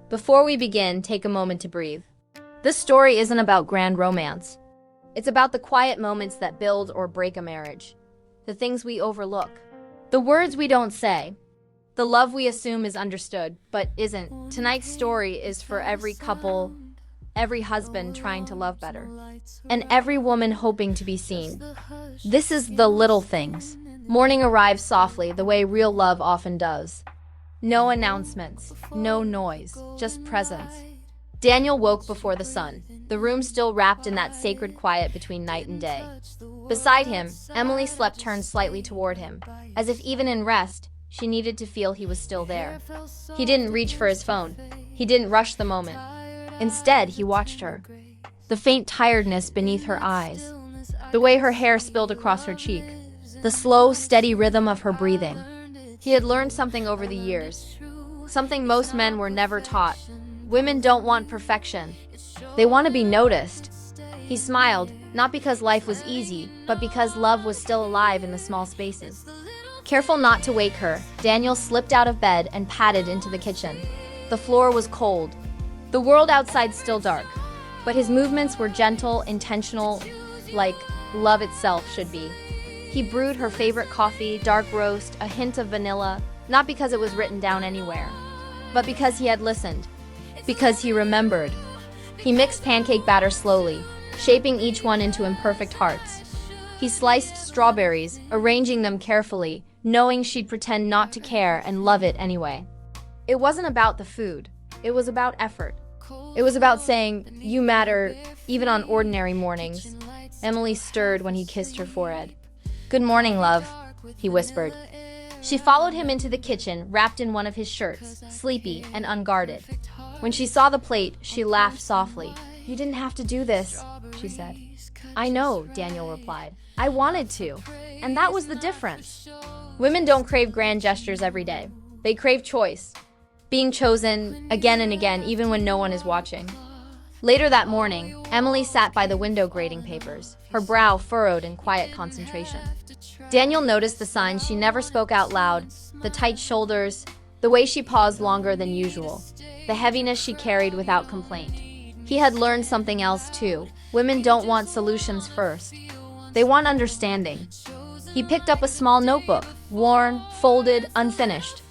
Before we begin, take a moment to breathe. This story isn't about grand romance. It's about the quiet moments that build or break a marriage. The things we overlook. The words we don't say. The love we assume is understood, but isn't. Tonight's story is for every couple, every husband trying to love better, and every woman hoping to be seen. This is The Little Things. Morning arrives softly, the way real love often does. No announcements, no noise, just presence. Daniel woke before the sun, the room still wrapped in that sacred quiet between night and day. Beside him, Emily slept turned slightly toward him, as if even in rest, she needed to feel he was still there. He didn't reach for his phone. He didn't rush the moment. Instead, he watched her. The faint tiredness beneath her eyes. The way her hair spilled across her cheek. The slow, steady rhythm of her breathing. He had learned something over the years. Something most men were never taught. Women don't want perfection. They want to be noticed. He smiled, not because life was easy, but because love was still alive in the small spaces. Careful not to wake her, Daniel slipped out of bed and padded into the kitchen. The floor was cold. The world outside still dark. But his movements were gentle, intentional, like love itself should be. He brewed her favorite coffee, dark roast, a hint of vanilla, not because it was written down anywhere, but because he had listened, because he remembered. He mixed pancake batter slowly, shaping each one into imperfect hearts. He sliced strawberries, arranging them carefully, knowing she'd pretend not to care and love it anyway. It wasn't about the food. It was about effort. It was about saying, "You matter," even on ordinary mornings. Emily stirred when he kissed her forehead. "Good morning, love," he whispered. She followed him into the kitchen, wrapped in one of his shirts, sleepy and unguarded. When she saw the plate, she laughed softly. "You didn't have to do this," she said. "I know," Daniel replied. "I wanted to." And that was the difference. Women don't crave grand gestures every day. They crave choice. Being chosen again and again, even when no one is watching. Later that morning, Emily sat by the window grading papers, her brow furrowed in quiet concentration. Daniel noticed the signs she never spoke out loud, the tight shoulders, the way she paused longer than usual, the heaviness she carried without complaint. He had learned something else too. Women don't want solutions first. They want understanding. He picked up a small notebook, worn, folded, unfinished.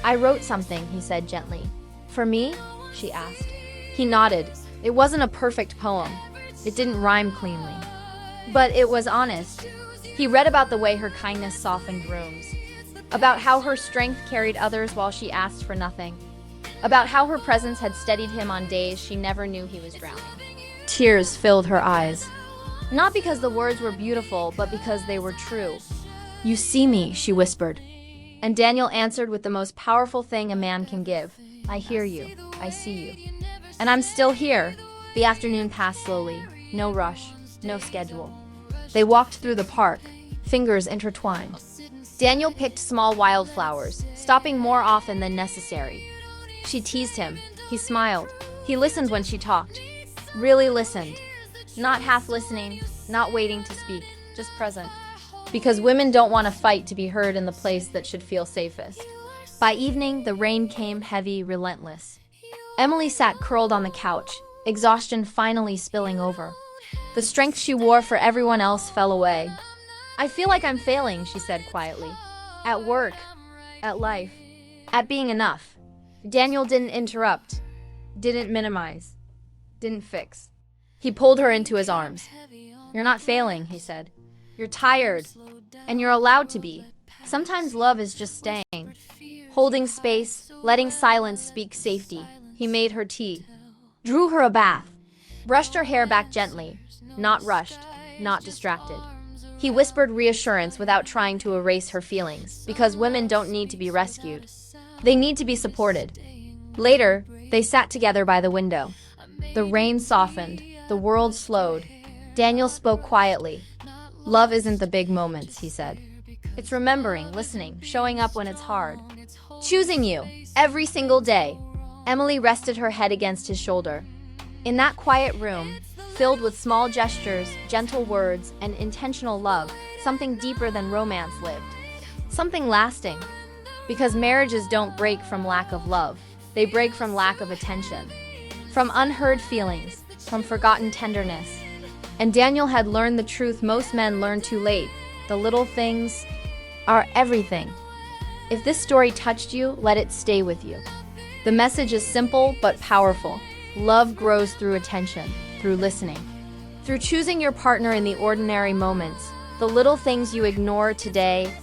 "I wrote something," he said gently. "For me?" she asked. He nodded. It wasn't a perfect poem. It didn't rhyme cleanly. But it was honest. He read about the way her kindness softened rooms. About how her strength carried others while she asked for nothing. About how her presence had steadied him on days she never knew he was drowning. Tears filled her eyes. Not because the words were beautiful, but because they were true. "You see me," she whispered. And Daniel answered with the most powerful thing a man can give. "I hear you. I see you. And I'm still here." The afternoon passed slowly. No rush. No schedule. They walked through the park, fingers intertwined. Daniel picked small wildflowers, stopping more often than necessary. She teased him. He smiled. He listened when she talked. Really listened. Not half listening, not waiting to speak, just present. Because women don't want to fight to be heard in the place that should feel safest. By evening, the rain came heavy, relentless. Emily sat curled on the couch, exhaustion finally spilling over. The strength she wore for everyone else fell away. "I feel like I'm failing," she said quietly. "At work, at life, at being enough." Daniel didn't interrupt, didn't minimize, didn't fix. He pulled her into his arms. "You're not failing," he said. "You're tired, and you're allowed to be. Sometimes love is just staying, holding space, letting silence speak safety." He made her tea, drew her a bath, brushed her hair back gently, not rushed, not distracted. He whispered reassurance without trying to erase her feelings, because women don't need to be rescued. They need to be supported. Later, they sat together by the window. The rain softened, the world slowed. Daniel spoke quietly. "Love isn't the big moments," he said. "It's remembering, listening, showing up when it's hard. Choosing you, every single day." Emily rested her head against his shoulder. In that quiet room, filled with small gestures, gentle words, and intentional love, something deeper than romance lived. Something lasting. Because marriages don't break from lack of love. They break from lack of attention, from unheard feelings, from forgotten tenderness. And Daniel had learned the truth most men learn too late. The little things are everything. If this story touched you, let it stay with you. The message is simple but powerful. Love grows through attention, through listening, through choosing your partner in the ordinary moments. The little things you ignore today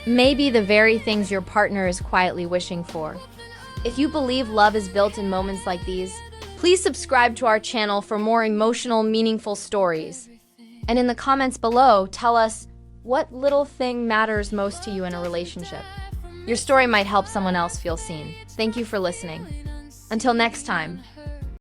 may be the very things your partner is quietly wishing for. If you believe love is built in moments like these, please subscribe to our channel for more emotional, meaningful stories. And in the comments below, tell us what little thing matters most to you in a relationship. Your story might help someone else feel seen. Thank you for listening. Until next time.